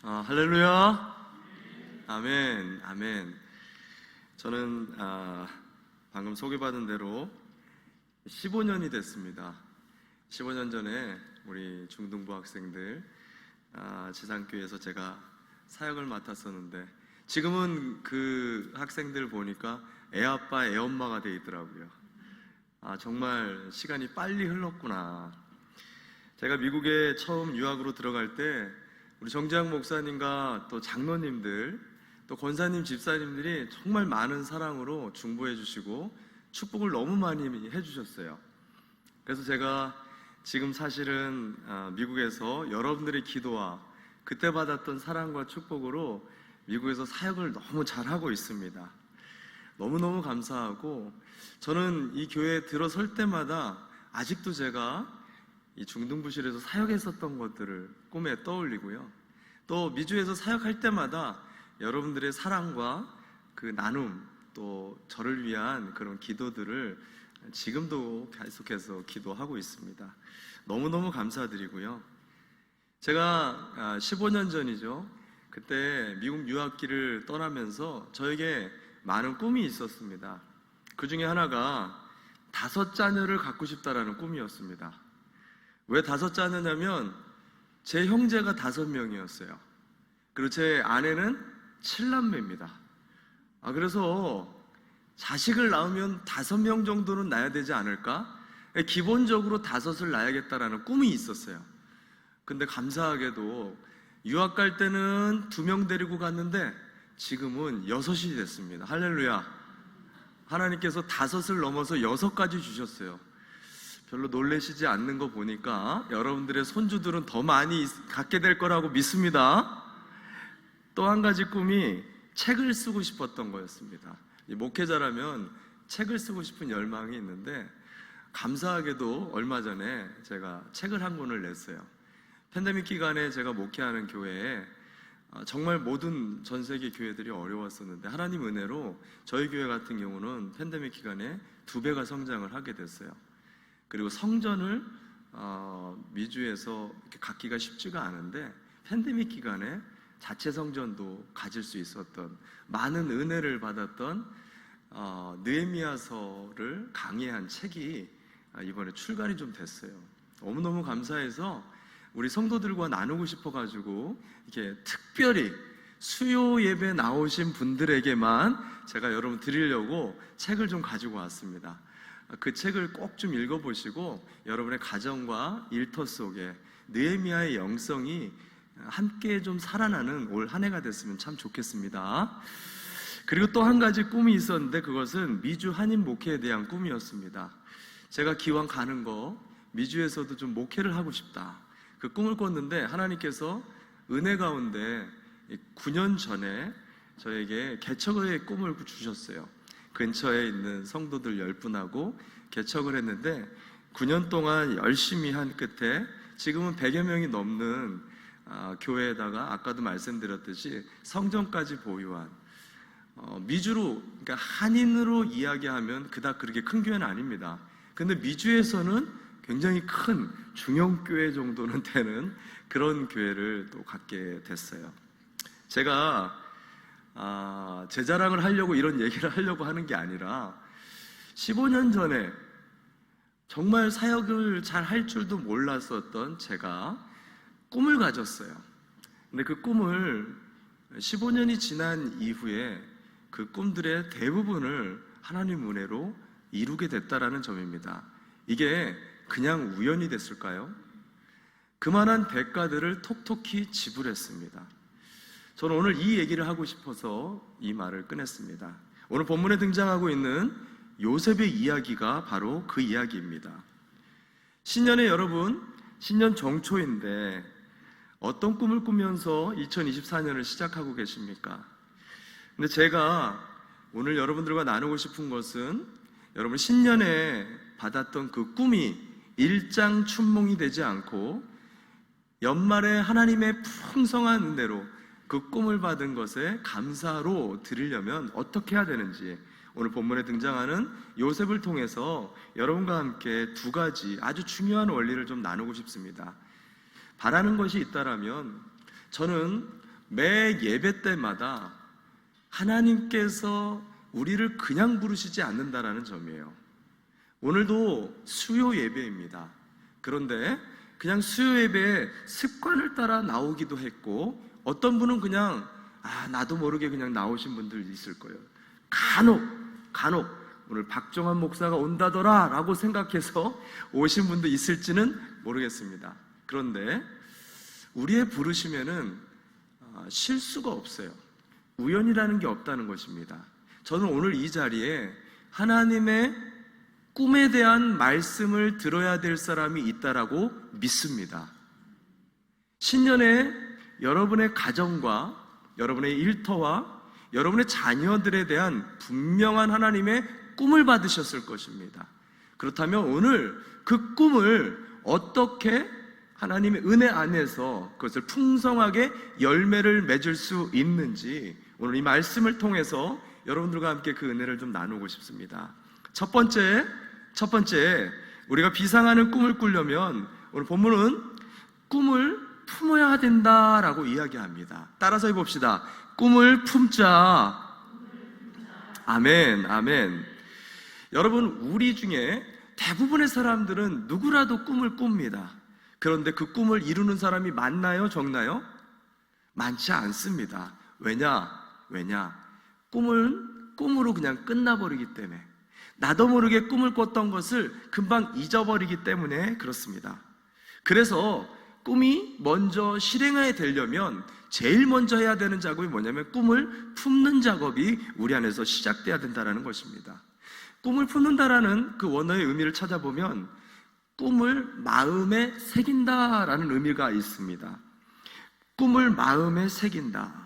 할렐루야. 아멘. 아멘. 저는 방금 소개받은 대로 15년이 됐습니다. 15년 전에 우리 중등부 학생들 지상교회에서 제가 사역을 맡았었는데, 지금은 그 학생들 보니까 애아빠 애엄마가 돼 있더라고요. 정말 시간이 빨리 흘렀구나. 제가 미국에 처음 유학으로 들어갈 때 우리 정재학 목사님과 또 장로님들, 또 권사님, 집사님들이 정말 많은 사랑으로 중보해 주시고 축복을 너무 많이 해주셨어요. 그래서 제가 지금 사실은 미국에서 여러분들의 기도와 그때 받았던 사랑과 축복으로 미국에서 사역을 너무 잘하고 있습니다. 너무너무 감사하고, 저는 이 교회에 들어설 때마다 아직도 제가 이 중등부실에서 사역했었던 것들을 꿈에 떠올리고요, 또 미주에서 사역할 때마다 여러분들의 사랑과 그 나눔, 또 저를 위한 그런 기도들을 지금도 계속해서 기도하고 있습니다. 너무너무 감사드리고요. 제가 15년 전이죠, 그때 미국 유학기를 떠나면서 저에게 많은 꿈이 있었습니다. 그 중에 하나가 5자녀를 갖고 싶다라는 꿈이었습니다. 왜 5자녀냐면 제 형제가 5명이었어요. 그리고 제 아내는 7남매입니다. 그래서 자식을 낳으면 5명 정도는 낳아야 되지 않을까? 기본적으로 5을 낳아야겠다라는 꿈이 있었어요. 근데 감사하게도 유학 갈 때는 2명 데리고 갔는데 지금은 6이 됐습니다. 할렐루야. 하나님께서 5을 넘어서 6까지 주셨어요. 별로 놀라시지 않는 거 보니까 여러분들의 손주들은 더 많이 갖게 될 거라고 믿습니다. 또 한 가지 꿈이 책을 쓰고 싶었던 거였습니다. 목회자라면 책을 쓰고 싶은 열망이 있는데, 감사하게도 얼마 전에 제가 책을 한 권을 냈어요. 팬데믹 기간에 제가 목회하는 교회에 정말 모든 전 세계 교회들이 어려웠었는데, 하나님 은혜로 저희 교회 같은 경우는 팬데믹 기간에 2배가 성장을 하게 됐어요. 그리고 성전을 미주에서 이렇게 갖기가 쉽지가 않은데, 팬데믹 기간에 자체 성전도 가질 수 있었던, 많은 은혜를 받았던 느헤미야서를 강의한 책이 이번에 출간이 좀 됐어요. 너무너무 감사해서 우리 성도들과 나누고 싶어가지고 이렇게 특별히 수요 예배 나오신 분들에게만 제가 여러분 드리려고 책을 좀 가지고 왔습니다. 그 책을 꼭 좀 읽어보시고 여러분의 가정과 일터 속에 느헤미야의 영성이 함께 좀 살아나는 올 한 해가 됐으면 참 좋겠습니다. 그리고 또 한 가지 꿈이 있었는데, 그것은 미주 한인 목회에 대한 꿈이었습니다. 제가 기왕 가는 거 미주에서도 좀 목회를 하고 싶다, 그 꿈을 꿨는데 하나님께서 은혜 가운데 9년 전에 저에게 개척의 꿈을 주셨어요. 근처에 있는 성도들 10분하고 개척을 했는데 9년 동안 열심히 한 끝에 지금은 100여 명이 넘는 교회에다가 아까도 말씀드렸듯이 성전까지 보유한, 미주로, 그러니까 한인으로 이야기하면 그닥 그렇게 큰 교회는 아닙니다. 근데 미주에서는 굉장히 큰 중형교회 정도는 되는 그런 교회를 또 갖게 됐어요. 제가 제 자랑을 하려고 이런 얘기를 하려고 하는 게 아니라, 15년 전에 정말 사역을 잘 할 줄도 몰랐었던 제가 꿈을 가졌어요. 근데 그 꿈을 15년이 지난 이후에 그 꿈들의 대부분을 하나님 은혜로 이루게 됐다라는 점입니다. 이게 그냥 우연이 됐을까요? 그만한 대가들을 톡톡히 지불했습니다. 저는 오늘 이 얘기를 하고 싶어서 이 말을 꺼냈습니다. 오늘 본문에 등장하고 있는 요셉의 이야기가 바로 그 이야기입니다. 신년에 여러분, 신년 정초인데 어떤 꿈을 꾸면서 2024년을 시작하고 계십니까? 근데 제가 오늘 여러분들과 나누고 싶은 것은, 여러분 신년에 받았던 그 꿈이 일장춘몽이 되지 않고 연말에 하나님의 풍성한 은혜로 그 꿈을 받은 것에 감사로 드리려면 어떻게 해야 되는지, 오늘 본문에 등장하는 요셉을 통해서 여러분과 함께 2가지 아주 중요한 원리를 좀 나누고 싶습니다. 바라는 것이 있다라면 저는 매 예배 때마다 하나님께서 우리를 그냥 부르시지 않는다라는 점이에요. 오늘도 수요 예배입니다. 그런데 그냥 수요 예배에 습관을 따라 나오기도 했고, 어떤 분은 그냥 나도 모르게 그냥 나오신 분들 있을 거예요. 간혹 오늘 박정환 목사가 온다더라 라고 생각해서 오신 분도 있을지는 모르겠습니다. 그런데 우리의 부르심에는 실수가 없어요. 우연이라는 게 없다는 것입니다. 저는 오늘 이 자리에 하나님의 꿈에 대한 말씀을 들어야 될 사람이 있다라고 믿습니다. 신년에 여러분의 가정과 여러분의 일터와 여러분의 자녀들에 대한 분명한 하나님의 꿈을 받으셨을 것입니다. 그렇다면 오늘 그 꿈을 어떻게 하나님의 은혜 안에서 그것을 풍성하게 열매를 맺을 수 있는지 오늘 이 말씀을 통해서 여러분들과 함께 그 은혜를 좀 나누고 싶습니다. 첫 번째, 우리가 비상하는 꿈을 꾸려면 오늘 본문은 꿈을 품어야 된다라고 이야기합니다. 따라서 해봅시다. 꿈을 품자. 아멘, 아멘. 여러분, 우리 중에 대부분의 사람들은 누구라도 꿈을 꿉니다. 그런데 그 꿈을 이루는 사람이 많나요? 적나요? 많지 않습니다. 왜냐? 꿈은 꿈으로 그냥 끝나버리기 때문에, 나도 모르게 꿈을 꿨던 것을 금방 잊어버리기 때문에 그렇습니다. 그래서 꿈이 먼저 실행하게 되려면 제일 먼저 해야 되는 작업이 뭐냐면 꿈을 품는 작업이 우리 안에서 시작돼야 된다는 것입니다. 꿈을 품는다라는 그 원어의 의미를 찾아보면 꿈을 마음에 새긴다라는 의미가 있습니다. 꿈을 마음에 새긴다.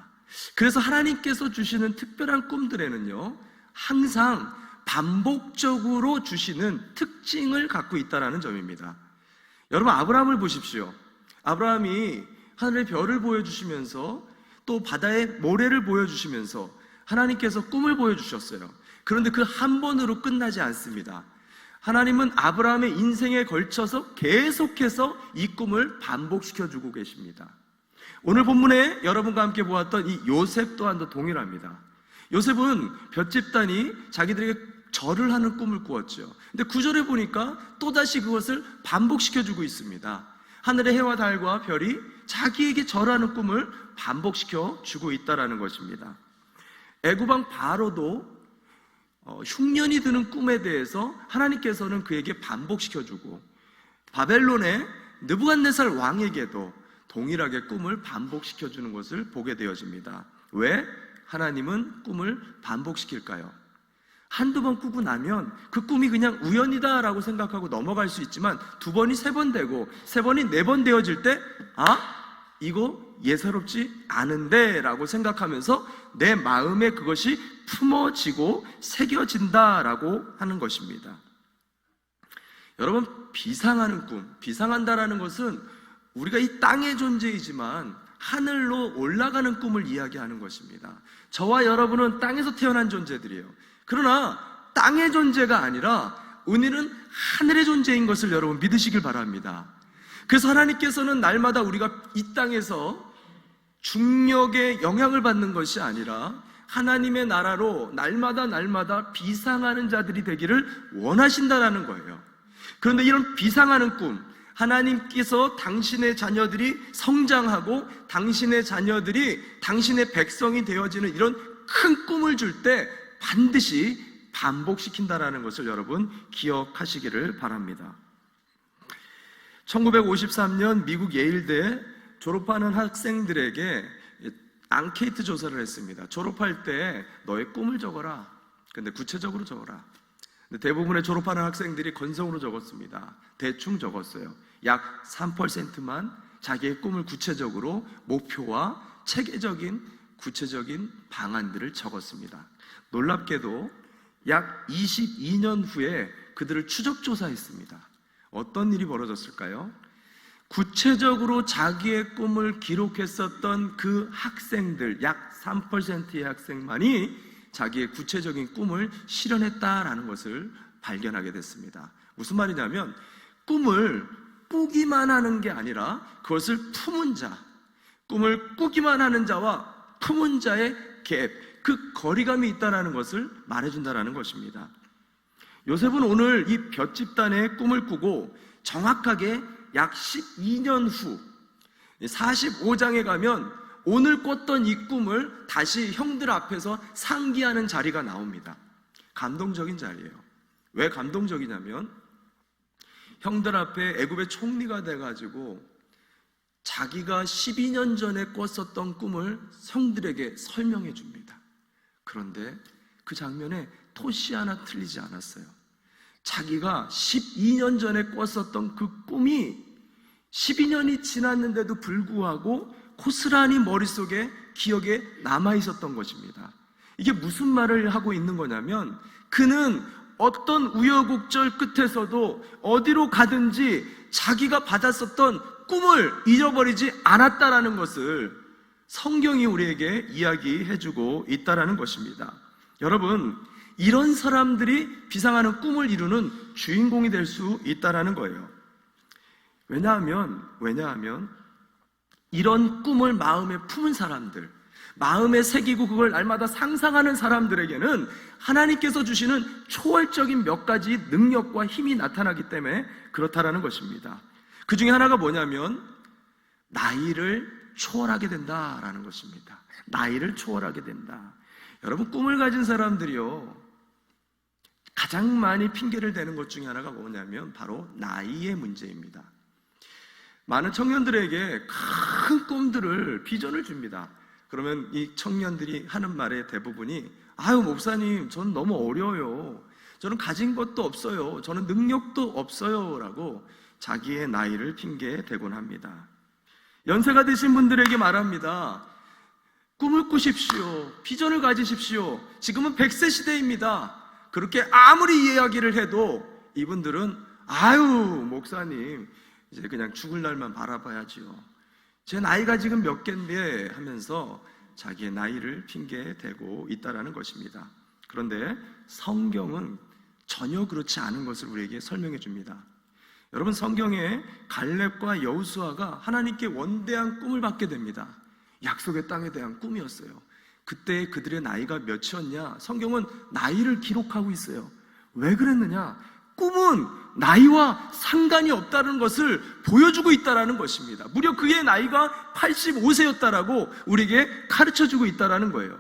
그래서 하나님께서 주시는 특별한 꿈들에는요, 항상 반복적으로 주시는 특징을 갖고 있다는 점입니다. 여러분, 아브라함을 보십시오. 아브라함이 하늘의 별을 보여주시면서 또 바다의 모래를 보여주시면서 하나님께서 꿈을 보여주셨어요. 그런데 그 한 번으로 끝나지 않습니다. 하나님은 아브라함의 인생에 걸쳐서 계속해서 이 꿈을 반복시켜주고 계십니다. 오늘 본문에 여러분과 함께 보았던 이 요셉 또한도 동일합니다. 요셉은 벳 집단이 자기들에게 절을 하는 꿈을 꾸었죠. 근데 9절에 보니까 또다시 그것을 반복시켜주고 있습니다. 하늘의 해와 달과 별이 자기에게 절하는 꿈을 반복시켜 주고 있다는 것입니다. 애굽왕 바로도 흉년이 드는 꿈에 대해서 하나님께서는 그에게 반복시켜주고, 바벨론의 느부갓네살 왕에게도 동일하게 꿈을 반복시켜주는 것을 보게 되어집니다. 왜 하나님은 꿈을 반복시킬까요? 한두 번 꾸고 나면 그 꿈이 그냥 우연이다라고 생각하고 넘어갈 수 있지만, 두 번이 세 번 되고 세 번이 네 번 되어질 때 이거 예사롭지 않은데 라고 생각하면서 내 마음에 그것이 품어지고 새겨진다라고 하는 것입니다. 여러분, 비상하는 꿈, 비상한다라는 것은 우리가 이 땅의 존재이지만 하늘로 올라가는 꿈을 이야기하는 것입니다. 저와 여러분은 땅에서 태어난 존재들이에요. 그러나 땅의 존재가 아니라 우리는 하늘의 존재인 것을 여러분 믿으시길 바랍니다. 그래서 하나님께서는 날마다 우리가 이 땅에서 중력의 영향을 받는 것이 아니라 하나님의 나라로 날마다 비상하는 자들이 되기를 원하신다라는 거예요. 그런데 이런 비상하는 꿈, 하나님께서 당신의 자녀들이 성장하고 당신의 자녀들이 당신의 백성이 되어지는 이런 큰 꿈을 줄 때 반드시 반복시킨다라는 것을 여러분 기억하시기를 바랍니다. 1953년 미국 예일대 졸업하는 학생들에게 앙케이트 조사를 했습니다. 졸업할 때 너의 꿈을 적어라. 근데 구체적으로 적어라. 근데 대부분의 졸업하는 학생들이 건성으로 적었습니다. 대충 적었어요. 약 3%만 자기의 꿈을 구체적으로 목표와 체계적인 구체적인 방안들을 적었습니다. 놀랍게도 약 22년 후에 그들을 추적조사했습니다. 어떤 일이 벌어졌을까요? 구체적으로 자기의 꿈을 기록했었던 그 학생들, 약 3%의 학생만이 자기의 구체적인 꿈을 실현했다라는 것을 발견하게 됐습니다. 무슨 말이냐면 꿈을 꾸기만 하는 게 아니라 그것을 품은 자, 꿈을 꾸기만 하는 자와 품은 자의 갭, 그 거리감이 있다는 것을 말해준다는 것입니다. 요셉은 오늘 이 볕 집단의 꿈을 꾸고 정확하게 약 12년 후 45장에 가면 오늘 꿨던 이 꿈을 다시 형들 앞에서 상기하는 자리가 나옵니다. 감동적인 자리예요. 왜 감동적이냐면 형들 앞에 애굽의 총리가 돼가지고 자기가 12년 전에 꿨었던 꿈을 형들에게 설명해 줍니다. 그런데 그 장면에 토시 하나 틀리지 않았어요. 자기가 12년 전에 꿨었던 그 꿈이 12년이 지났는데도 불구하고 고스란히 머릿속에 기억에 남아있었던 것입니다. 이게 무슨 말을 하고 있는 거냐면 그는 어떤 우여곡절 끝에서도 어디로 가든지 자기가 받았었던 꿈을 잊어버리지 않았다라는 것을 성경이 우리에게 이야기해주고 있다라는 것입니다. 여러분, 이런 사람들이 비상하는 꿈을 이루는 주인공이 될 수 있다라는 거예요. 왜냐하면 이런 꿈을 마음에 품은 사람들, 마음에 새기고 그걸 날마다 상상하는 사람들에게는 하나님께서 주시는 초월적인 몇 가지 능력과 힘이 나타나기 때문에 그렇다라는 것입니다. 그 중에 하나가 뭐냐면 나이를 초월하게 된다라는 것입니다. 나이를 초월하게 된다. 여러분, 꿈을 가진 사람들이요, 가장 많이 핑계를 대는 것 중에 하나가 뭐냐면 바로 나이의 문제입니다. 많은 청년들에게 큰 꿈들을, 비전을 줍니다. 그러면 이 청년들이 하는 말의 대부분이 아유 목사님, 저는 너무 어려요, 저는 가진 것도 없어요, 저는 능력도 없어요 라고 자기의 나이를 핑계대곤 합니다. 연세가 드신 분들에게 말합니다. 꿈을 꾸십시오. 비전을 가지십시오. 지금은 100세 시대입니다. 그렇게 아무리 이야기를 해도 이분들은 아유 목사님, 이제 그냥 죽을 날만 바라봐야지요, 제 나이가 지금 몇 갠데 하면서 자기의 나이를 핑계대고 있다는 것입니다. 그런데 성경은 전혀 그렇지 않은 것을 우리에게 설명해 줍니다. 여러분, 성경에 갈렙과 여호수아가 하나님께 원대한 꿈을 받게 됩니다. 약속의 땅에 대한 꿈이었어요. 그때 그들의 나이가 몇이었냐? 성경은 나이를 기록하고 있어요. 왜 그랬느냐? 꿈은 나이와 상관이 없다는 것을 보여주고 있다는 것입니다. 무려 그의 나이가 85세였다라고 우리에게 가르쳐주고 있다는 거예요.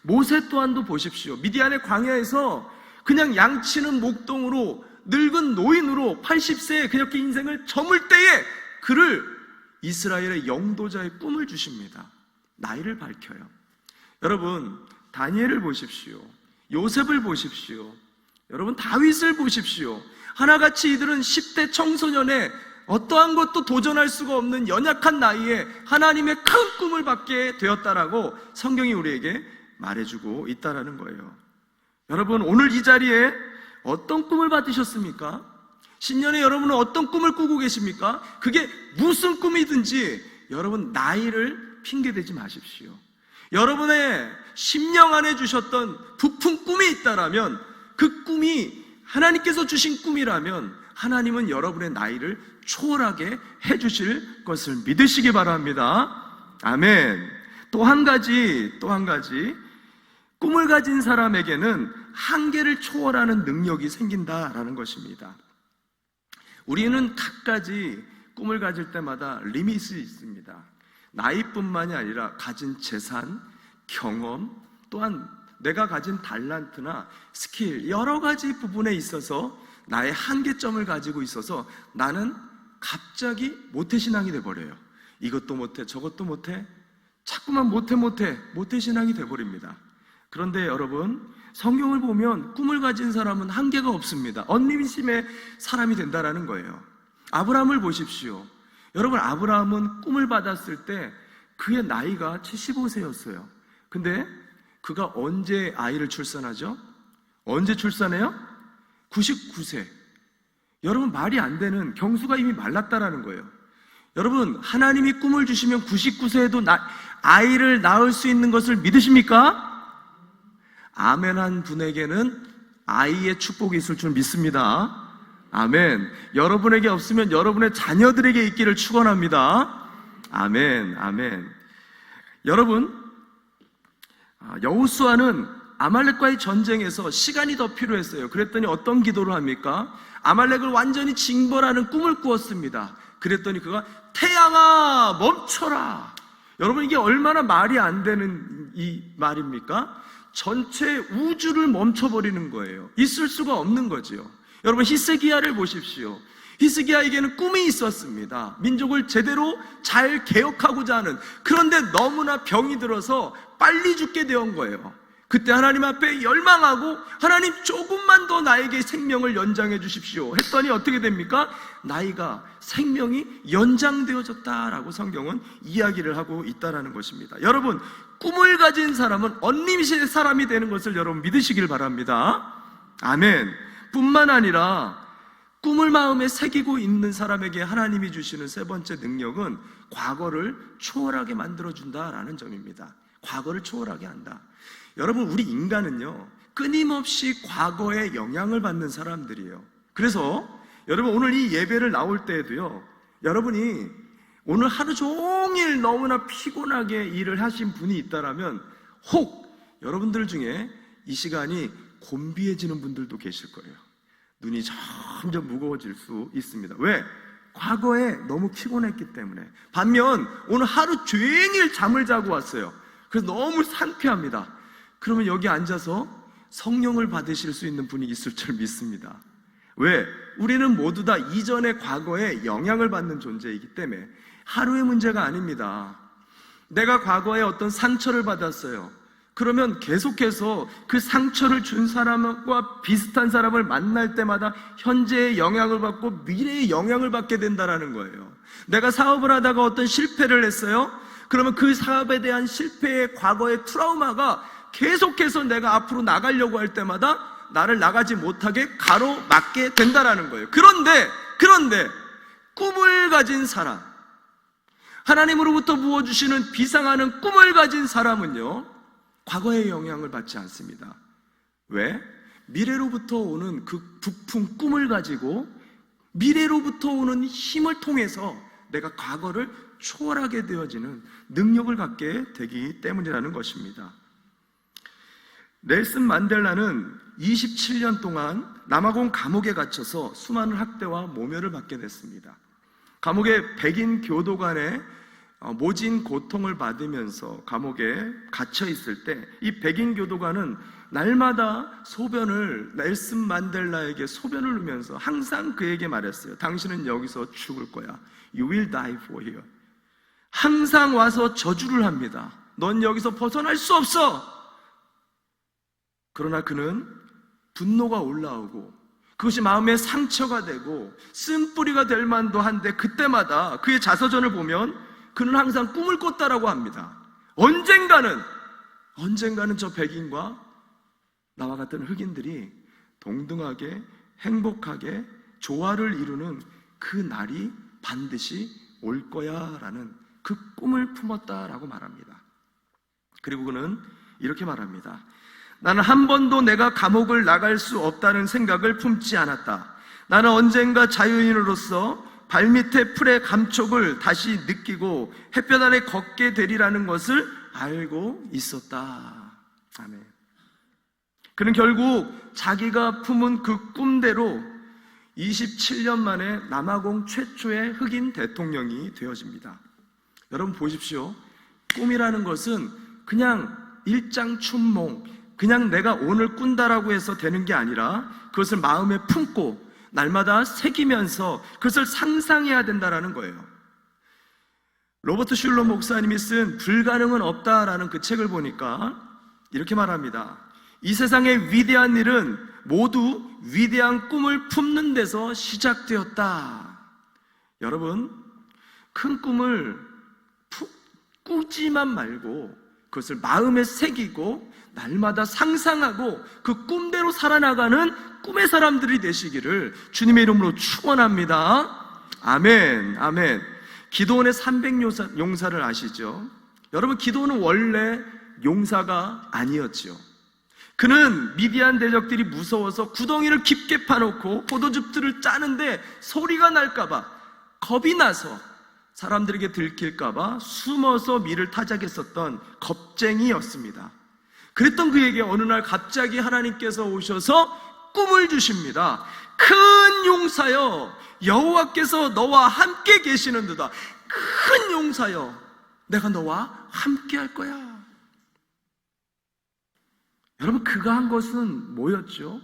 모세 또한도 보십시오. 미디안의 광야에서 그냥 양치는 목동으로 늙은 노인으로 80세에 그렇게 인생을 저물 때에 그를 이스라엘의 영도자의 꿈을 주십니다. 나이를 밝혀요. 여러분, 다니엘을 보십시오. 요셉을 보십시오. 여러분, 다윗을 보십시오. 하나같이 이들은 10대 청소년의 어떠한 것도 도전할 수가 없는 연약한 나이에 하나님의 큰 꿈을 받게 되었다라고 성경이 우리에게 말해주고 있다는 거예요. 여러분, 오늘 이 자리에 어떤 꿈을 받으셨습니까? 신년에 여러분은 어떤 꿈을 꾸고 계십니까? 그게 무슨 꿈이든지 여러분 나이를 핑계대지 마십시오. 여러분의 심령 안에 주셨던 부푼 꿈이 있다라면, 그 꿈이 하나님께서 주신 꿈이라면 하나님은 여러분의 나이를 초월하게 해주실 것을 믿으시기 바랍니다. 아멘. 또 한 가지 꿈을 가진 사람에게는 한계를 초월하는 능력이 생긴다라는 것입니다. 우리는 각가지 꿈을 가질 때마다 리밋이 있습니다. 나이뿐만이 아니라 가진 재산, 경험, 또한 내가 가진 달란트나 스킬, 여러 가지 부분에 있어서 나의 한계점을 가지고 있어서 나는 갑자기 모태신앙이 돼버려요. 이것도 못해, 저것도 못해, 자꾸만 모태신앙이 돼버립니다. 그런데 여러분, 성경을 보면 꿈을 가진 사람은 한계가 없습니다. 언리미심의 사람이 된다는 거예요. 아브라함을 보십시오. 여러분, 아브라함은 꿈을 받았을 때 그의 나이가 75세였어요. 근데 그가 언제 아이를 출산하죠? 언제 출산해요? 99세. 여러분, 말이 안 되는, 경수가 이미 말랐다라는 거예요. 여러분, 하나님이 꿈을 주시면 99세에도 아이를 낳을 수 있는 것을 믿으십니까? 아멘한 분에게는 아이의 축복이 있을 줄 믿습니다. 아멘. 여러분에게 없으면 여러분의 자녀들에게 있기를 축원합니다. 아멘, 아멘. 여러분, 여호수아는 아말렉과의 전쟁에서 시간이 더 필요했어요. 그랬더니 어떤 기도를 합니까? 아말렉을 완전히 징벌하는 꿈을 꾸었습니다. 그랬더니 그가 태양아 멈춰라. 여러분, 이게 얼마나 말이 안 되는 이 말입니까? 전체 우주를 멈춰버리는 거예요. 있을 수가 없는 거지요. 여러분, 히스기야를 보십시오. 히스기야에게는 꿈이 있었습니다. 민족을 제대로 잘 개혁하고자 하는. 그런데 너무나 병이 들어서 빨리 죽게 된 거예요. 그때 하나님 앞에 열망하고, 하나님 조금만 더 나에게 생명을 연장해 주십시오 했더니 어떻게 됩니까? 나이가, 생명이 연장되어졌다라고 성경은 이야기를 하고 있다는 것입니다. 여러분, 꿈을 가진 사람은 언리미시의 사람이 되는 것을 여러분 믿으시길 바랍니다. 아멘. 뿐만 아니라 꿈을 마음에 새기고 있는 사람에게 하나님이 주시는 세 번째 능력은 과거를 초월하게 만들어준다라는 점입니다. 과거를 초월하게 한다. 여러분, 우리 인간은요, 끊임없이 과거에 영향을 받는 사람들이에요. 그래서 여러분, 오늘 이 예배를 나올 때에도요, 여러분이 오늘 하루 종일 너무나 피곤하게 일을 하신 분이 있다라면 혹 여러분들 중에 이 시간이 곤비해지는 분들도 계실 거예요. 눈이 점점 무거워질 수 있습니다. 왜? 과거에 너무 피곤했기 때문에. 반면 오늘 하루 종일 잠을 자고 왔어요. 그래서 너무 상쾌합니다. 그러면 여기 앉아서 성령을 받으실 수 있는 분이 있을 줄 믿습니다. 왜? 우리는 모두 다 이전의 과거에 영향을 받는 존재이기 때문에 하루의 문제가 아닙니다. 내가 과거에 어떤 상처를 받았어요. 그러면 계속해서 그 상처를 준 사람과 비슷한 사람을 만날 때마다 현재의 영향을 받고 미래의 영향을 받게 된다는 거예요. 내가 사업을 하다가 어떤 실패를 했어요. 그러면 그 사업에 대한 실패의 과거의 트라우마가 계속해서 내가 앞으로 나가려고 할 때마다 나를 나가지 못하게 가로막게 된다는 거예요. 그런데 꿈을 가진 사람, 하나님으로부터 부어주시는 비상하는 꿈을 가진 사람은요, 과거의 영향을 받지 않습니다. 왜? 미래로부터 오는 그 부푼 꿈을 가지고 미래로부터 오는 힘을 통해서 내가 과거를 초월하게 되어지는 능력을 갖게 되기 때문이라는 것입니다. 넬슨 만델라는 27년 동안 남아공 감옥에 갇혀서 수많은 학대와 모멸을 받게 됐습니다. 감옥의 백인 교도관의 모진 고통을 받으면서 감옥에 갇혀 있을 때 이 백인 교도관은 날마다 넬슨 만델라에게 소변을 누면서 항상 그에게 말했어요. 당신은 여기서 죽을 거야. You will die for here. 항상 와서 저주를 합니다. 넌 여기서 벗어날 수 없어. 그러나 그는 분노가 올라오고 그것이 마음에 상처가 되고 쓴뿌리가 될 만도 한데 그때마다 그의 자서전을 보면 그는 항상 꿈을 꿨다라고 합니다. 언젠가는 저 백인과 나와 같은 흑인들이 동등하게 행복하게 조화를 이루는 그 날이 반드시 올 거야 라는 그 꿈을 품었다라고 말합니다. 그리고 그는 이렇게 말합니다. 나는 한 번도 내가 감옥을 나갈 수 없다는 생각을 품지 않았다. 나는 언젠가 자유인으로서 발밑의 풀의 감촉을 다시 느끼고 햇볕 아래 걷게 되리라는 것을 알고 있었다. 아멘. 그는 결국 자기가 품은 그 꿈대로 27년 만에 남아공 최초의 흑인 대통령이 되어집니다. 여러분 보십시오. 꿈이라는 것은 그냥 일장춘몽, 그냥 내가 오늘 꾼다라고 해서 되는 게 아니라 그것을 마음에 품고 날마다 새기면서 그것을 상상해야 된다는 거예요. 로버트 슐러 목사님이 쓴 불가능은 없다라는 그 책을 보니까 이렇게 말합니다. 이 세상의 위대한 일은 모두 위대한 꿈을 품는 데서 시작되었다. 여러분, 큰 꿈을 꾸지만 말고 그것을 마음에 새기고 날마다 상상하고 그 꿈대로 살아나가는 꿈의 사람들이 되시기를 주님의 이름으로 축원합니다. 아멘, 아멘. 기드온의 300용사를 아시죠? 여러분, 기드온은 원래 용사가 아니었지요. 그는 미디안 대적들이 무서워서 구덩이를 깊게 파놓고 포도즙들을 짜는데 소리가 날까봐 겁이 나서 사람들에게 들킬까봐 숨어서 밀을 타작했었던 겁쟁이였습니다. 그랬던 그에게 어느 날 갑자기 하나님께서 오셔서 꿈을 주십니다. 큰 용사여, 여호와께서 너와 함께 계시는도다. 큰 용사여, 내가 너와 함께 할 거야. 여러분, 그가 한 것은 뭐였죠?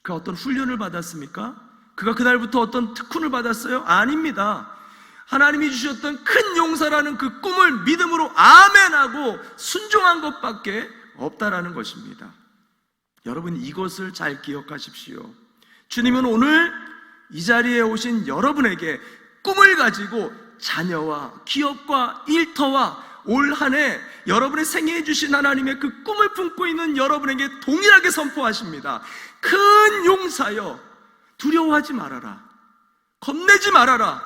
그가 어떤 훈련을 받았습니까? 그가 그날부터 어떤 특훈을 받았어요? 아닙니다. 하나님이 주셨던 큰 용사라는 그 꿈을 믿음으로 아멘하고 순종한 것밖에 없다라는 것입니다. 여러분, 이것을 잘 기억하십시오. 주님은 오늘 이 자리에 오신 여러분에게 꿈을 가지고 자녀와 기업과 일터와 올 한 해 여러분의 생애에 주신 하나님의 그 꿈을 품고 있는 여러분에게 동일하게 선포하십니다. 큰 용사여, 두려워하지 말아라. 겁내지 말아라.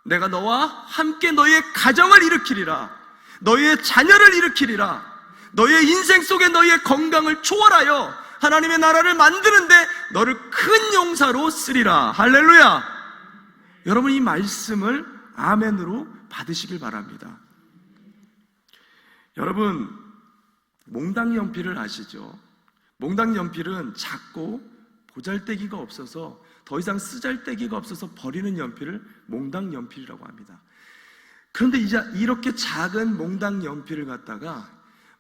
내가 너와 함께 너의 가정을 일으키리라. 너의 자녀를 일으키리라. 너의 인생 속에 너의 건강을 초월하여 하나님의 나라를 만드는데 너를 큰 용사로 쓰리라. 할렐루야. 여러분, 이 말씀을 아멘으로 받으시길 바랍니다. 여러분, 몽당 연필을 아시죠? 몽당 연필은 작고 보잘데기가 없어서 더 이상 쓰잘데기가 없어서 버리는 연필을 몽당 연필이라고 합니다. 그런데 이제 이렇게 작은 몽당 연필을 갖다가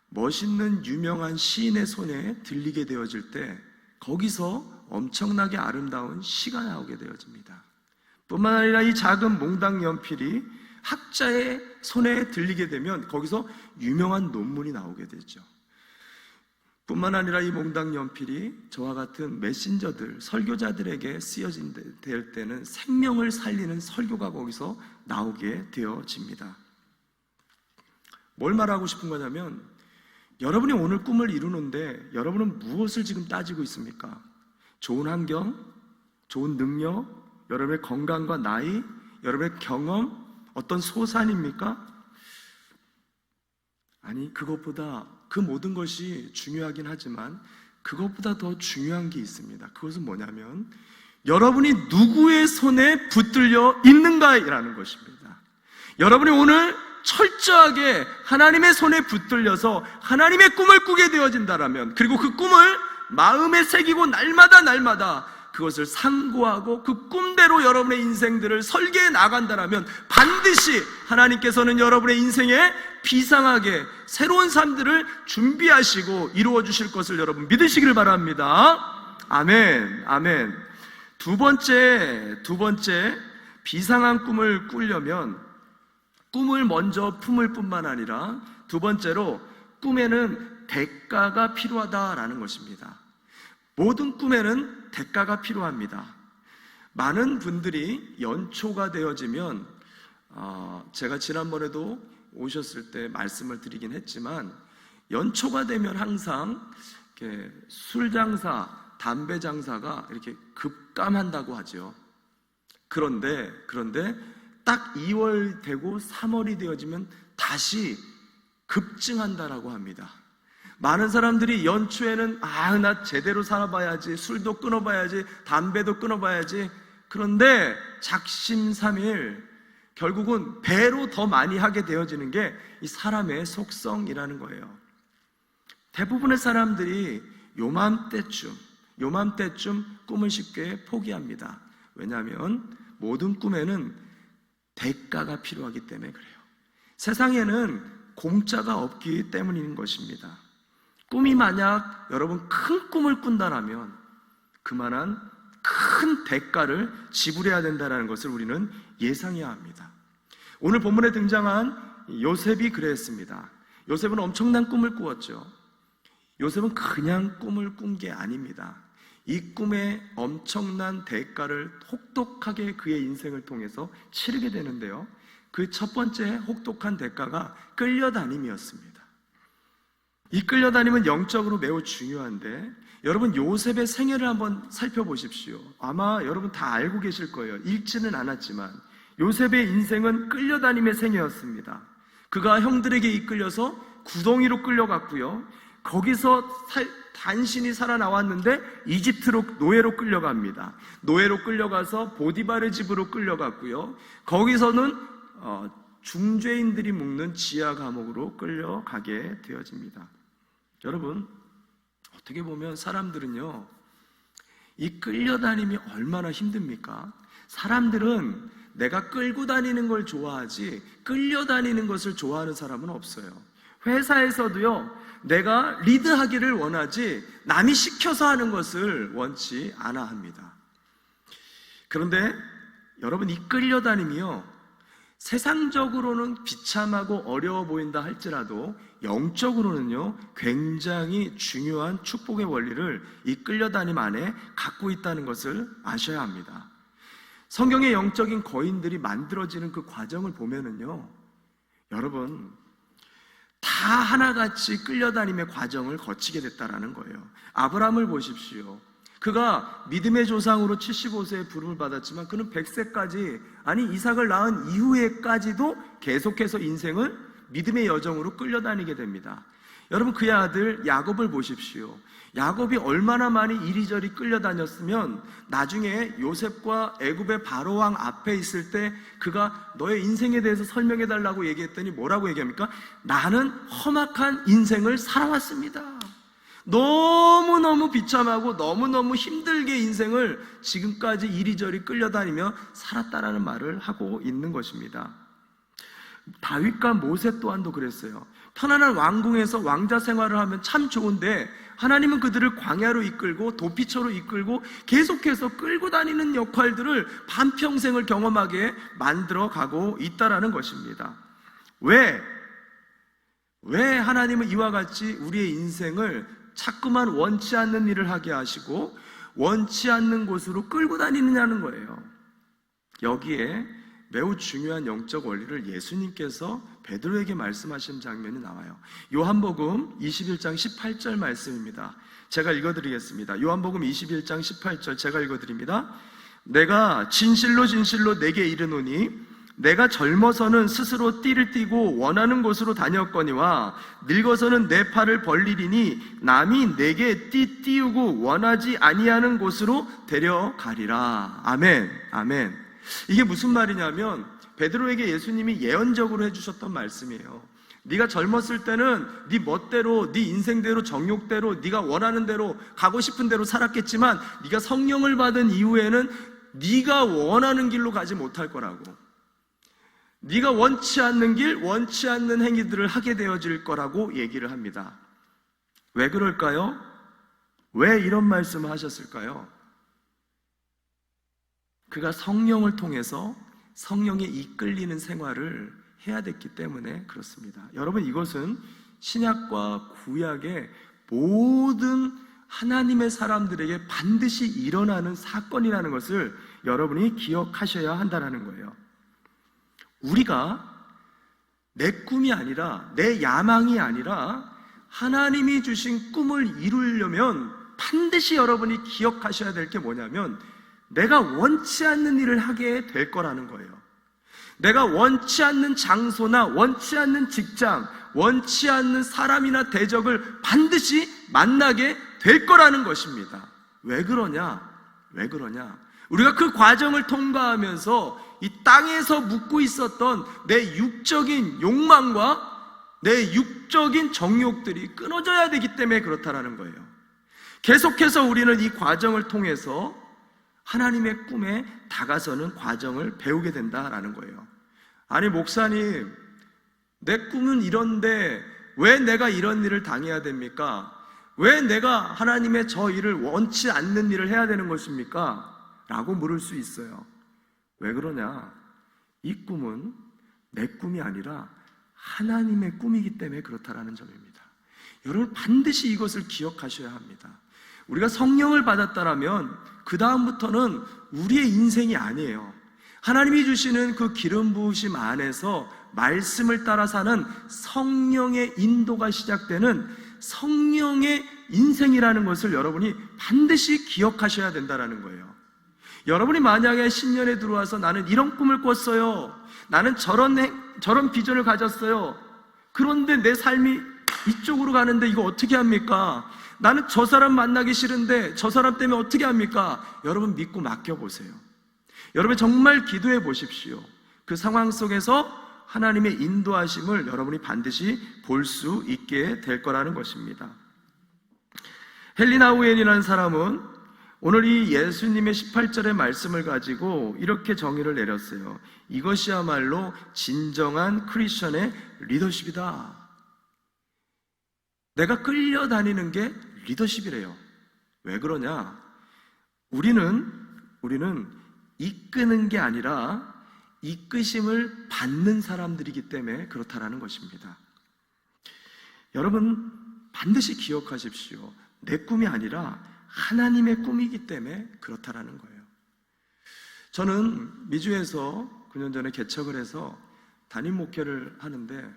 멋있는 유명한 시인의 손에 들리게 되어질 때 거기서 엄청나게 아름다운 시가 나오게 되어집니다. 뿐만 아니라 이 작은 몽당 연필이 학자의 손에 들리게 되면 거기서 유명한 논문이 나오게 되죠. 뿐만 아니라 이 몽당 연필이 저와 같은 메신저들, 설교자들에게 쓰여진 될 때는 생명을 살리는 설교가 거기서 나오게 되어집니다. 뭘 말하고 싶은 거냐면, 여러분이 오늘 꿈을 이루는데 여러분은 무엇을 지금 따지고 있습니까? 좋은 환경, 좋은 능력, 여러분의 건강과 나이, 여러분의 경험, 어떤 소산입니까? 아니, 그것보다 그 모든 것이 중요하긴 하지만 그것보다 더 중요한 게 있습니다. 그것은 뭐냐면 여러분이 누구의 손에 붙들려 있는가라는 것입니다. 여러분이 오늘 철저하게 하나님의 손에 붙들려서 하나님의 꿈을 꾸게 되어진다라면, 그리고 그 꿈을 마음에 새기고 날마다 그것을 상고하고 그 꿈대로 여러분의 인생들을 설계해 나간다라면 반드시 하나님께서는 여러분의 인생에 비상하게 새로운 삶들을 준비하시고 이루어 주실 것을 여러분 믿으시기를 바랍니다. 아멘, 아멘. 두 번째, 비상한 꿈을 꾸려면 꿈을 먼저 품을 뿐만 아니라 두 번째로 꿈에는 대가가 필요하다라는 것입니다. 모든 꿈에는 대가가 필요합니다. 많은 분들이 연초가 되어지면 제가 지난번에도 오셨을 때 말씀을 드리긴 했지만 연초가 되면 항상 이렇게 술 장사, 담배 장사가 이렇게 급감한다고 하죠. 그런데 딱 2월 되고 3월이 되어지면 다시 급증한다라고 합니다. 많은 사람들이 연초에는 나 제대로 살아봐야지, 술도 끊어봐야지, 담배도 끊어봐야지. 그런데 작심삼일 결국은 배로 더 많이 하게 되어지는 게 이 사람의 속성이라는 거예요. 대부분의 사람들이 요맘때쯤 꿈을 쉽게 포기합니다. 왜냐하면 모든 꿈에는 대가가 필요하기 때문에 그래요. 세상에는 공짜가 없기 때문인 것입니다. 꿈이 만약 여러분 큰 꿈을 꾼다라면 그만한 큰 대가를 지불해야 된다는 것을 우리는 예상해야 합니다. 오늘 본문에 등장한 요셉이 그랬습니다. 요셉은 엄청난 꿈을 꾸었죠. 요셉은 그냥 꿈을 꾼 게 아닙니다. 이 꿈의 엄청난 대가를 혹독하게 그의 인생을 통해서 치르게 되는데요, 그 첫 번째 혹독한 대가가 끌려다님이었습니다. 이 끌려다님은 영적으로 매우 중요한데, 여러분 요셉의 생애를 한번 살펴보십시오. 아마 여러분 다 알고 계실 거예요. 읽지는 않았지만 요셉의 인생은 끌려다님의 생애였습니다. 그가 형들에게 이끌려서 구덩이로 끌려갔고요, 거기서 단신이 살아나왔는데 이집트로 노예로 끌려갑니다. 노예로 끌려가서 보디발의 집으로 끌려갔고요, 거기서는 중죄인들이 묵는 지하 감옥으로 끌려가게 되어집니다. 여러분, 어떻게 보면 사람들은요, 이 끌려다님이 얼마나 힘듭니까? 사람들은 내가 끌고 다니는 걸 좋아하지 끌려다니는 것을 좋아하는 사람은 없어요. 회사에서도요, 내가 리드하기를 원하지 남이 시켜서 하는 것을 원치 않아 합니다. 그런데 여러분, 이 끌려다님이요, 세상적으로는 비참하고 어려워 보인다 할지라도 영적으로는요, 굉장히 중요한 축복의 원리를 이 끌려다님 안에 갖고 있다는 것을 아셔야 합니다. 성경의 영적인 거인들이 만들어지는 그 과정을 보면은요, 여러분, 다 하나같이 끌려다님의 과정을 거치게 됐다라는 거예요. 아브라함을 보십시오. 그가 믿음의 조상으로 75세에 부름을 받았지만 그는 100세까지, 아니 이삭을 낳은 이후에까지도 계속해서 인생을 믿음의 여정으로 끌려다니게 됩니다. 여러분, 그의 아들 야곱을 보십시오. 야곱이 얼마나 많이 이리저리 끌려다녔으면 나중에 요셉과 애굽의 바로왕 앞에 있을 때 그가 너의 인생에 대해서 설명해달라고 얘기했더니 뭐라고 얘기합니까? 나는 험악한 인생을 살아왔습니다. 너무너무 비참하고 너무너무 힘들게 인생을 지금까지 이리저리 끌려다니며 살았다라는 말을 하고 있는 것입니다. 다윗과 모세 또한도 그랬어요. 편안한 왕궁에서 왕자 생활을 하면 참 좋은데 하나님은 그들을 광야로 이끌고 도피처로 이끌고 계속해서 끌고 다니는 역할들을 반평생을 경험하게 만들어 가고 있다라는 것입니다. 왜 하나님은 이와 같이 우리의 인생을 자꾸만 원치 않는 일을 하게 하시고 원치 않는 곳으로 끌고 다니느냐는 거예요. 여기에 매우 중요한 영적 원리를 예수님께서 베드로에게 말씀하신 장면이 나와요. 요한복음 21장 18절 말씀입니다. 제가 읽어드리겠습니다. 요한복음 21장 18절 제가 읽어드립니다. 내가 진실로 진실로 내게 이르노니 내가 젊어서는 스스로 띠를 띠고 원하는 곳으로 다녔거니와 늙어서는 내 팔을 벌리리니 남이 내게 띠 띄우고 원하지 아니하는 곳으로 데려가리라. 아멘, 아멘. 이게 무슨 말이냐면 베드로에게 예수님이 예언적으로 해주셨던 말씀이에요. 네가 젊었을 때는 네 멋대로, 네 인생대로, 정욕대로, 네가 원하는 대로, 가고 싶은 대로 살았겠지만 네가 성령을 받은 이후에는 네가 원하는 길로 가지 못할 거라고, 네가 원치 않는 길, 원치 않는 행위들을 하게 되어질 거라고 얘기를 합니다. 왜 그럴까요? 왜 이런 말씀을 하셨을까요? 그가 성령을 통해서 성령에 이끌리는 생활을 해야 됐기 때문에 그렇습니다. 여러분, 이것은 신약과 구약의 모든 하나님의 사람들에게 반드시 일어나는 사건이라는 것을 여러분이 기억하셔야 한다는 거예요. 우리가 내 꿈이 아니라, 내 야망이 아니라 하나님이 주신 꿈을 이루려면 반드시 여러분이 기억하셔야 될 게 뭐냐면 내가 원치 않는 일을 하게 될 거라는 거예요. 내가 원치 않는 장소나 원치 않는 직장, 원치 않는 사람이나 대적을 반드시 만나게 될 거라는 것입니다. 왜 그러냐? 우리가 그 과정을 통과하면서 이 땅에서 묻고 있었던 내 육적인 욕망과 내 육적인 정욕들이 끊어져야 되기 때문에 그렇다라는 거예요. 계속해서 우리는 이 과정을 통해서 하나님의 꿈에 다가서는 과정을 배우게 된다라는 거예요. 아니, 목사님, 내 꿈은 이런데 왜 내가 이런 일을 당해야 됩니까? 왜 내가 하나님의 저 일을 원치 않는 일을 해야 되는 것입니까? 라고 물을 수 있어요. 왜 그러냐? 이 꿈은 내 꿈이 아니라 하나님의 꿈이기 때문에 그렇다라는 점입니다. 여러분, 반드시 이것을 기억하셔야 합니다. 우리가 성령을 받았다라면 그 다음부터는 우리의 인생이 아니에요. 하나님이 주시는 그 기름 부으심 안에서 말씀을 따라 사는 성령의 인도가 시작되는 성령의 인생이라는 것을 여러분이 반드시 기억하셔야 된다는 거예요. 여러분이 만약에 신년에 들어와서 나는 이런 꿈을 꿨어요, 나는 저런 비전을 가졌어요, 그런데 내 삶이 이쪽으로 가는데 이거 어떻게 합니까? 나는 저 사람 만나기 싫은데 저 사람 때문에 어떻게 합니까? 여러분, 믿고 맡겨보세요. 여러분, 정말 기도해 보십시오. 그 상황 속에서 하나님의 인도하심을 여러분이 반드시 볼 수 있게 될 거라는 것입니다. 헨리 나우엔이라는 사람은 오늘 이 예수님의 18절의 말씀을 가지고 이렇게 정의를 내렸어요. 이것이야말로 진정한 크리스천의 리더십이다. 내가 끌려다니는 게 리더십이래요. 왜 그러냐? 우리는 이끄는 게 아니라 이끄심을 받는 사람들이기 때문에 그렇다라는 것입니다. 여러분 반드시 기억하십시오. 내 꿈이 아니라 하나님의 꿈이기 때문에 그렇다라는 거예요. 저는 미주에서 9년 전에 개척을 해서 담임 목회를 하는데,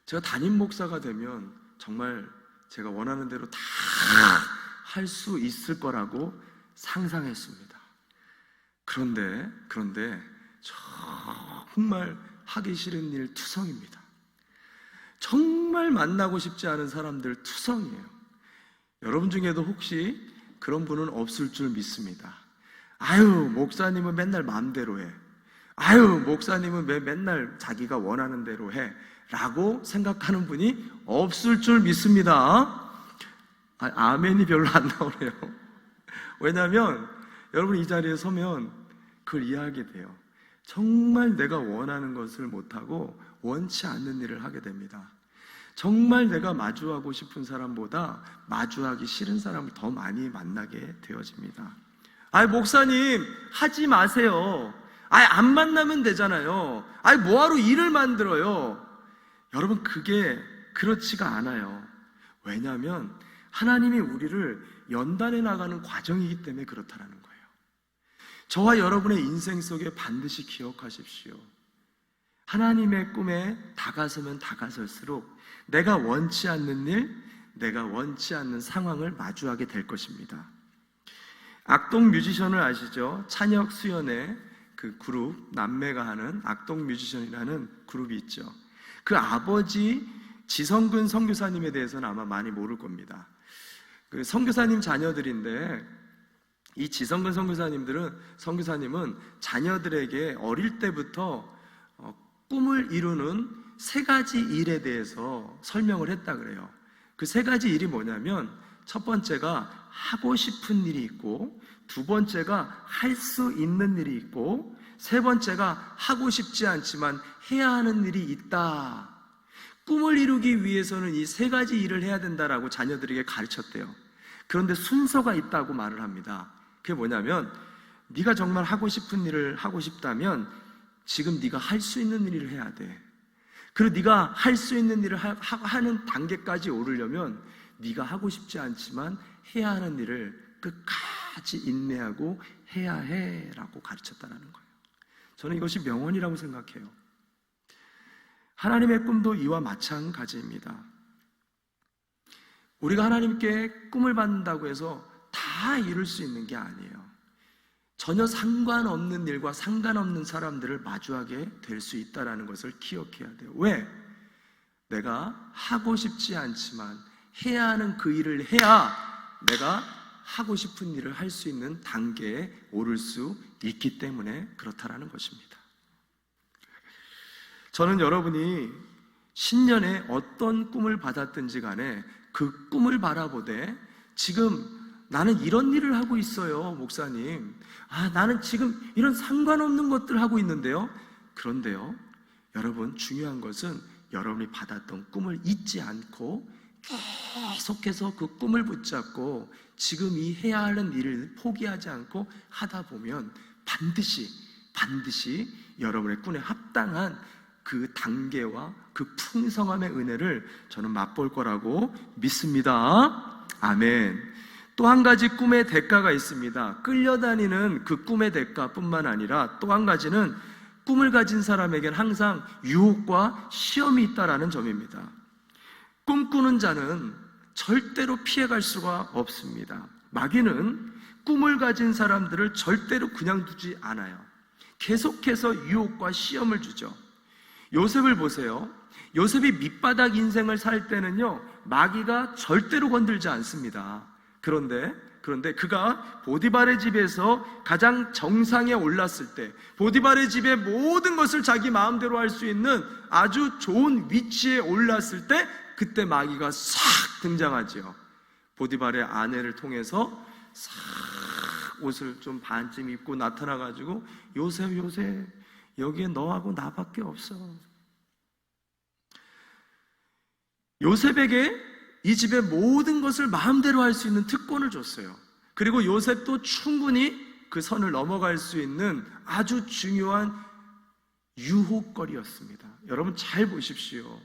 제가 담임 목사가 되면 정말 제가 원하는 대로 다 할 수 있을 거라고 상상했습니다. 그런데 정말 하기 싫은 일 투성입니다. 정말 만나고 싶지 않은 사람들 투성이에요. 여러분 중에도 혹시 그런 분은 없을 줄 믿습니다. 아유, 목사님은 맨날 마음대로 해. 아유, 목사님은 왜 맨날 자기가 원하는 대로 해. 라고 생각하는 분이 없을 줄 믿습니다. 아멘이 별로 안 나오네요. 왜냐하면 여러분 이 자리에 서면 그걸 이해하게 돼요. 정말 내가 원하는 것을 못하고 원치 않는 일을 하게 됩니다. 정말 내가 마주하고 싶은 사람보다 마주하기 싫은 사람을 더 많이 만나게 되어집니다. 목사님 하지 마세요. 안 만나면 되잖아요. 뭐하러 일을 만들어요. 여러분 그게 그렇지가 않아요. 왜냐하면 하나님이 우리를 연단해 나가는 과정이기 때문에 그렇다라는 거예요. 저와 여러분의 인생 속에 반드시 기억하십시오. 하나님의 꿈에 다가서면 다가설수록 내가 원치 않는 일, 내가 원치 않는 상황을 마주하게 될 것입니다. 악동 뮤지션을 아시죠? 찬혁, 수연의 그 그룹, 남매가 하는 악동 뮤지션이라는 그룹이 있죠. 그 아버지 지성근 선교사님에 대해서는 아마 많이 모를 겁니다. 그 선교사님 자녀들인데, 이 지성근 선교사님은 자녀들에게 어릴 때부터 꿈을 이루는 3가지 일에 대해서 설명을 했다 그래요. 그 3가지 일이 뭐냐면, 첫 번째가 하고 싶은 일이 있고, 2번째가 할 수 있는 일이 있고, 3번째가 하고 싶지 않지만 해야 하는 일이 있다. 꿈을 이루기 위해서는 이 3가지 일을 해야 된다라고 자녀들에게 가르쳤대요. 그런데 순서가 있다고 말을 합니다. 그게 뭐냐면, 네가 정말 하고 싶은 일을 하고 싶다면 지금 네가 할 수 있는 일을 해야 돼. 그리고 네가 할 수 있는 일을 하는 단계까지 오르려면 네가 하고 싶지 않지만 해야 하는 일을 끝까지 인내하고 해야 해라고 가르쳤다는 거예요. 저는 이것이 명언이라고 생각해요. 하나님의 꿈도 이와 마찬가지입니다. 우리가 하나님께 꿈을 받는다고 해서 다 이룰 수 있는 게 아니에요. 전혀 상관없는 일과 상관없는 사람들을 마주하게 될 수 있다는 것을 기억해야 돼요. 왜? 내가 하고 싶지 않지만 해야 하는 그 일을 해야 내가 하고 싶은 일을 할 수 있는 단계에 오를 수 있기 때문에 그렇다라는 것입니다. 저는 여러분이 신년에 어떤 꿈을 받았든지 간에 그 꿈을 바라보되, 지금 나는 이런 일을 하고 있어요, 목사님. 나는 지금 이런 상관없는 것들을 하고 있는데요. 그런데요, 여러분 중요한 것은 여러분이 받았던 꿈을 잊지 않고 계속해서 그 꿈을 붙잡고 지금 이 해야 하는 일을 포기하지 않고 하다 보면 반드시 여러분의 꿈에 합당한 그 단계와 그 풍성함의 은혜를 저는 맛볼 거라고 믿습니다. 아멘. 또 한 가지 꿈의 대가가 있습니다. 끌려다니는 그 꿈의 대가뿐만 아니라 또 한 가지는 꿈을 가진 사람에겐 항상 유혹과 시험이 있다라는 점입니다. 꿈꾸는 자는 절대로 피해갈 수가 없습니다. 마귀는 꿈을 가진 사람들을 절대로 그냥 두지 않아요. 계속해서 유혹과 시험을 주죠. 요셉을 보세요. 요셉이 밑바닥 인생을 살 때는요, 마귀가 절대로 건들지 않습니다. 그런데 그런데 그가 보디발의 집에서 가장 정상에 올랐을 때, 보디발의 집의 모든 것을 자기 마음대로 할 수 있는 아주 좋은 위치에 올랐을 때, 그때 마귀가 싹 등장하지요. 보디발의 아내를 통해서 싹 옷을 좀 반쯤 입고 나타나가지고, 요셉 여기에 너하고 나밖에 없어. 요셉에게 이 집의 모든 것을 마음대로 할 수 있는 특권을 줬어요. 그리고 요셉도 충분히 그 선을 넘어갈 수 있는 아주 중요한 유혹거리였습니다. 여러분 잘 보십시오.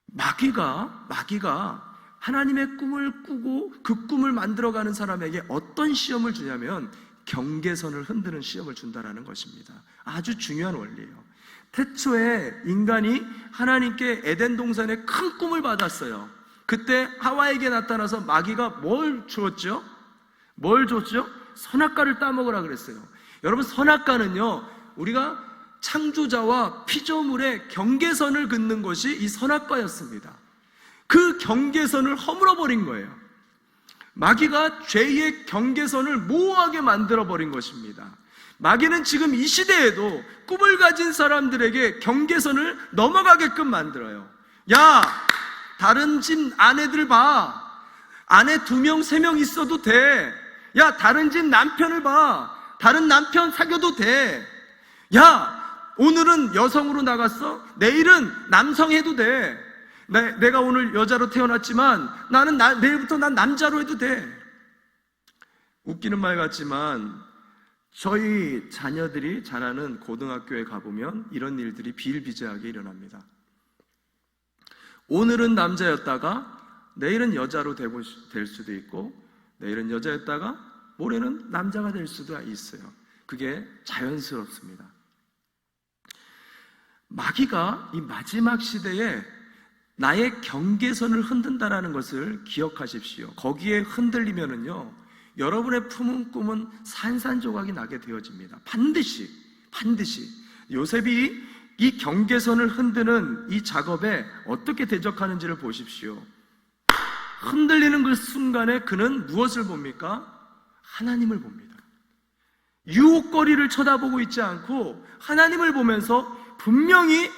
마귀가 하나님의 꿈을 꾸고 그 꿈을 만들어가는 사람에게 어떤 시험을 주냐면 경계선을 흔드는 시험을 준다는 것입니다. 아주 중요한 원리예요. 태초에 인간이 하나님께 에덴 동산에 큰 꿈을 받았어요. 그때 하와에게 나타나서 마귀가 뭘 줬죠? 선악과를 따먹으라 그랬어요. 여러분, 선악과는요, 우리가 창조자와 피조물의 경계선을 긋는 것이 이 선악과였습니다. 그 경계선을 허물어버린 거예요. 마귀가 죄의 경계선을 모호하게 만들어버린 것입니다. 마귀는 지금 이 시대에도 꿈을 가진 사람들에게 경계선을 넘어가게끔 만들어요. 야, 다른 집 아내들 봐. 아내 2명, 3명 있어도 돼. 야, 다른 집 남편을 봐. 다른 남편 사귀어도 돼. 야, 오늘은 여성으로 나갔어? 내일은 남성 해도 돼. 내가 오늘 여자로 태어났지만 내일부터 난 남자로 해도 돼. 웃기는 말 같지만 저희 자녀들이 자라는 고등학교에 가보면 이런 일들이 비일비재하게 일어납니다. 오늘은 남자였다가 내일은 여자로 될 수도 있고, 내일은 여자였다가 모레는 남자가 될 수도 있어요. 그게 자연스럽습니다. 마귀가 이 마지막 시대에 나의 경계선을 흔든다는 것을 기억하십시오. 거기에 흔들리면은요, 여러분의 품은 꿈은 산산조각이 나게 되어집니다. 반드시. 요셉이 이 경계선을 흔드는 이 작업에 어떻게 대적하는지를 보십시오. 흔들리는 그 순간에 그는 무엇을 봅니까? 하나님을 봅니다. 유혹거리를 쳐다보고 있지 않고 하나님을 보면서 분명히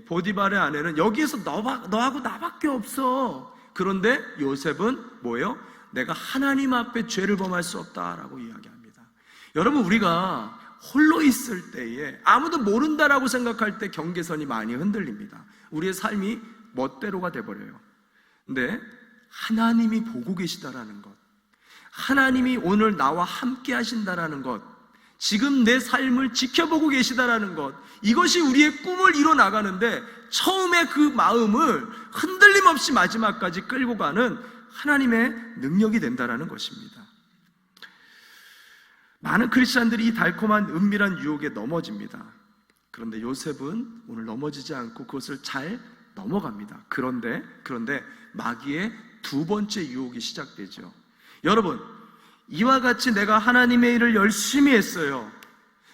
보디발의 아내는 여기에서 너하고 나밖에 없어. 그런데 요셉은 뭐예요? 내가 하나님 앞에 죄를 범할 수 없다라고 이야기합니다. 여러분, 우리가 홀로 있을 때에 아무도 모른다라고 생각할 때 경계선이 많이 흔들립니다. 우리의 삶이 멋대로가 돼버려요. 근데 하나님이 보고 계시다라는 것, 하나님이 오늘 나와 함께 하신다라는 것, 지금 내 삶을 지켜보고 계시다라는 것, 이것이 우리의 꿈을 이뤄나가는데 처음에 그 마음을 흔들림 없이 마지막까지 끌고 가는 하나님의 능력이 된다라는 것입니다. 많은 크리스찬들이 이 달콤한 은밀한 유혹에 넘어집니다. 그런데 요셉은 오늘 넘어지지 않고 그것을 잘 넘어갑니다. 그런데 마귀의 2번째 유혹이 시작되죠. 여러분, 이와 같이 내가 하나님의 일을 열심히 했어요.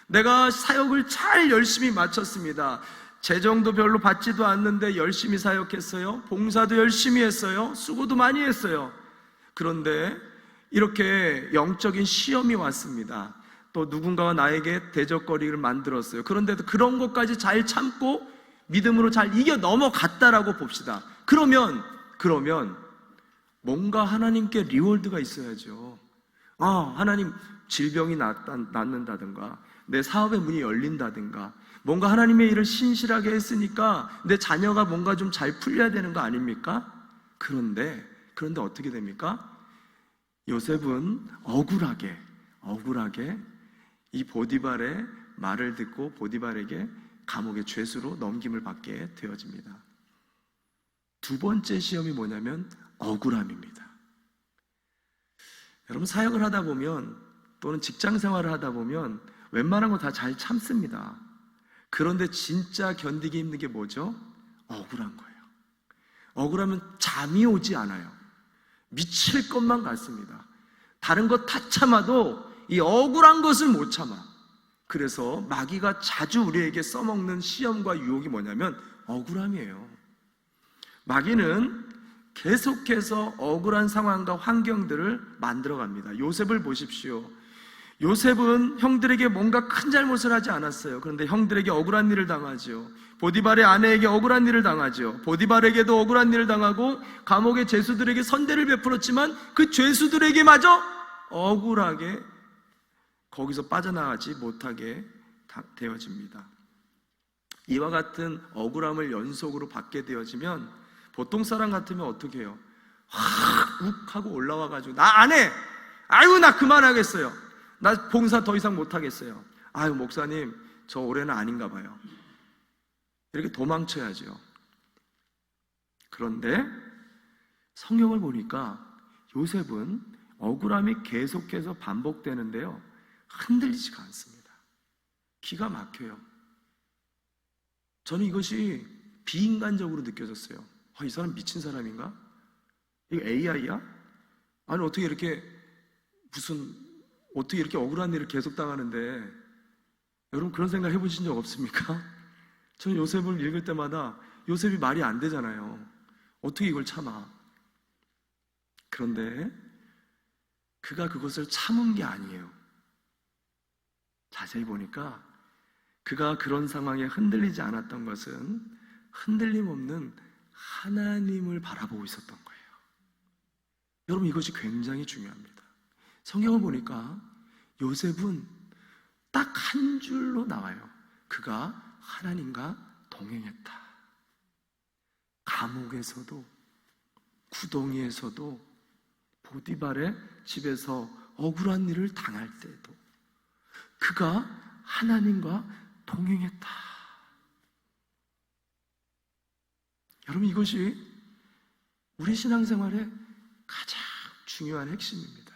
내가 사역을 잘 열심히 마쳤습니다. 재정도 별로 받지도 않는데 열심히 사역했어요. 봉사도 열심히 했어요. 수고도 많이 했어요. 그런데 이렇게 영적인 시험이 왔습니다. 또 누군가가 나에게 대적거리를 만들었어요. 그런데도 그런 것까지 잘 참고 믿음으로 잘 이겨 넘어갔다라고 봅시다. 그러면 뭔가 하나님께 리워드가 있어야죠. 하나님, 질병이 낫는다든가 내 사업의 문이 열린다든가, 뭔가 하나님의 일을 신실하게 했으니까 내 자녀가 뭔가 좀 잘 풀려야 되는 거 아닙니까? 그런데 어떻게 됩니까? 요셉은 억울하게 이 보디발의 말을 듣고 보디발에게 감옥의 죄수로 넘김을 받게 되어집니다. 2번째 시험이 뭐냐면 억울함입니다. 여러분, 사역을 하다 보면 또는 직장 생활을 하다 보면 웬만한 거 다 잘 참습니다. 그런데 진짜 견디기 힘든 게 뭐죠? 억울한 거예요. 억울하면 잠이 오지 않아요. 미칠 것만 같습니다. 다른 거 다 참아도 이 억울한 것을 못 참아. 그래서 마귀가 자주 우리에게 써먹는 시험과 유혹이 뭐냐면 억울함이에요. 마귀는 계속해서 억울한 상황과 환경들을 만들어갑니다. 요셉을 보십시오. 요셉은 형들에게 뭔가 큰 잘못을 하지 않았어요. 그런데 형들에게 억울한 일을 당하죠. 보디발의 아내에게 억울한 일을 당하죠. 보디발에게도 억울한 일을 당하고 감옥의 죄수들에게 선대를 베풀었지만 그 죄수들에게마저 억울하게 거기서 빠져나가지 못하게 되어집니다. 이와 같은 억울함을 연속으로 받게 되어지면 보통 사람 같으면 어떻게 해요? 확 욱 하고 올라와가지고 나 안 해! 아유 나 그만하겠어요. 나 봉사 더 이상 못하겠어요. 아유 목사님 저 올해는 아닌가 봐요. 이렇게 도망쳐야죠. 그런데 성경을 보니까 요셉은 억울함이 계속해서 반복되는데요, 흔들리지가 않습니다. 기가 막혀요. 저는 이것이 비인간적으로 느껴졌어요. 이 사람 미친 사람인가? 이거 AI야? 아니 어떻게 이렇게 억울한 일을 계속 당하는데, 여러분 그런 생각 해보신 적 없습니까? 저는 요셉을 읽을 때마다 요셉이 말이 안 되잖아요. 어떻게 이걸 참아? 그런데 그가 그것을 참은 게 아니에요. 자세히 보니까 그가 그런 상황에 흔들리지 않았던 것은 흔들림 없는 하나님을 바라보고 있었던 거예요. 여러분 이것이 굉장히 중요합니다. 성경을 보니까 요셉은 딱 한 줄로 나와요. 그가 하나님과 동행했다. 감옥에서도 구덩이에서도 보디발의 집에서 억울한 일을 당할 때도 그가 하나님과 동행했다. 여러분 이것이 우리 신앙생활의 가장 중요한 핵심입니다.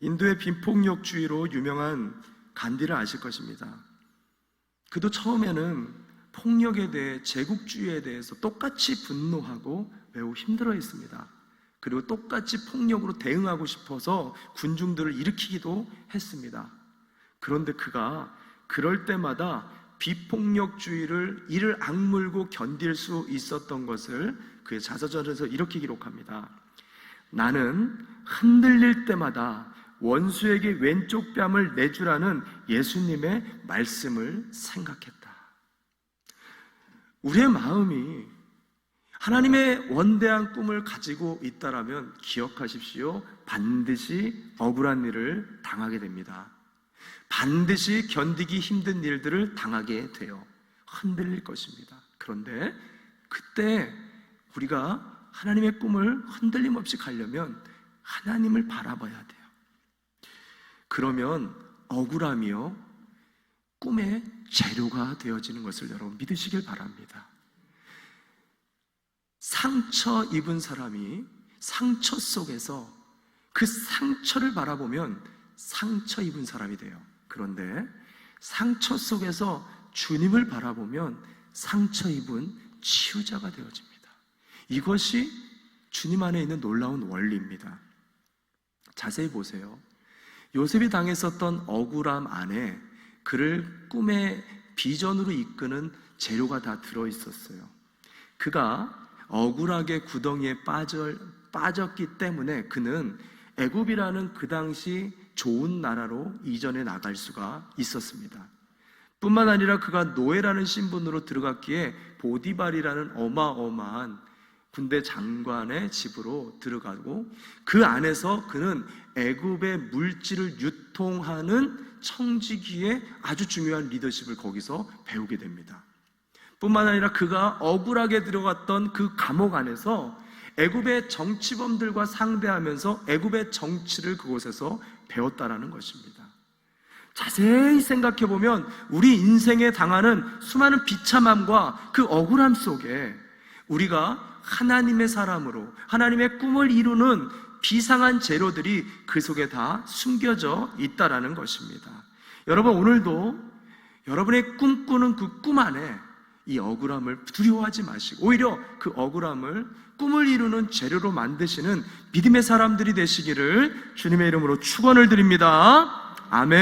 인도의 빈폭력주의로 유명한 간디를 아실 것입니다. 그도 처음에는 폭력에 대해, 제국주의에 대해서 똑같이 분노하고 매우 힘들어했습니다. 그리고 똑같이 폭력으로 대응하고 싶어서 군중들을 일으키기도 했습니다. 그런데 그가 그럴 때마다 비폭력주의를 이를 악물고 견딜 수 있었던 것을 그의 자서전에서 이렇게 기록합니다. 나는 흔들릴 때마다 원수에게 왼쪽 뺨을 내주라는 예수님의 말씀을 생각했다. 우리의 마음이 하나님의 원대한 꿈을 가지고 있다라면 기억하십시오. 반드시 억울한 일을 당하게 됩니다. 반드시 견디기 힘든 일들을 당하게 돼요. 흔들릴 것입니다. 그런데 그때 우리가 하나님의 꿈을 흔들림 없이 가려면 하나님을 바라봐야 돼요. 그러면 억울함이요 꿈의 재료가 되어지는 것을 여러분 믿으시길 바랍니다. 상처 입은 사람이 상처 속에서 그 상처를 바라보면 상처 입은 사람이 돼요. 그런데 상처 속에서 주님을 바라보면 상처 입은 치유자가 되어집니다. 이것이 주님 안에 있는 놀라운 원리입니다. 자세히 보세요. 요셉이 당했었던 억울함 안에 그를 꿈의 비전으로 이끄는 재료가 다 들어있었어요. 그가 억울하게 구덩이에 빠졌기 때문에 그는 애굽이라는 그 당시 좋은 나라로 이전해 나갈 수가 있었습니다. 뿐만 아니라 그가 노예라는 신분으로 들어갔기에 보디발이라는 어마어마한 군대 장관의 집으로 들어가고 그 안에서 그는 애굽의 물질을 유통하는 청지기의 아주 중요한 리더십을 거기서 배우게 됩니다. 뿐만 아니라 그가 억울하게 들어갔던 그 감옥 안에서 애굽의 정치범들과 상대하면서 애굽의 정치를 그곳에서 배웠다라는 것입니다. 자세히 생각해 보면 우리 인생에 당하는 수많은 비참함과 그 억울함 속에 우리가 하나님의 사람으로 하나님의 꿈을 이루는 비상한 재료들이 그 속에 다 숨겨져 있다라는 것입니다. 여러분 오늘도 여러분의 꿈꾸는 그 꿈 안에 이 억울함을 두려워하지 마시고 오히려 그 억울함을 꿈을 이루는 재료로 만드시는 믿음의 사람들이 되시기를 주님의 이름으로 축원을 드립니다. 아멘.